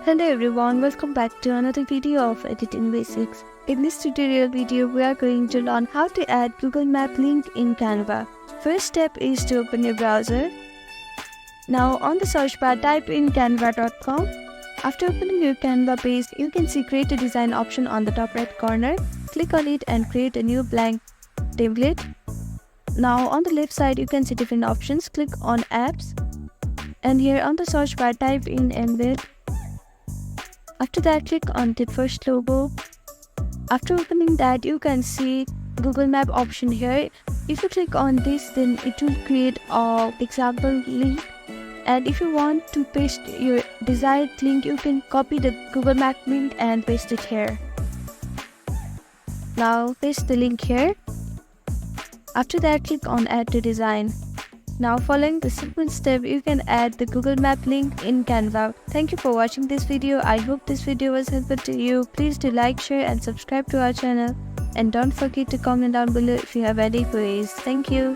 Hello everyone, welcome back to another video of Editing Basics. In this tutorial video, we are going to learn how to add Google Map link in Canva. First step is to open your browser. Now on the search bar, type in canva.com. After opening your Canva page, you can see create a design option on the top right corner. Click on it and create a new blank template. Now on the left side, you can see different options. Click on apps. And here on the search bar, type in embed. After that, click on the first logo. After opening that, you can see Google Map option here. If you click on this, then it will create an example link. And if you want to paste your desired link, you can copy the Google Map link and paste it here. Now paste the link here. After that, click on add to design. Now following the simple step, you can add the Google Map link in Canva. Thank you for watching this video. I hope this video was helpful to you. Please do like, share and subscribe to our channel. And don't forget to comment down below if you have any queries. Thank you.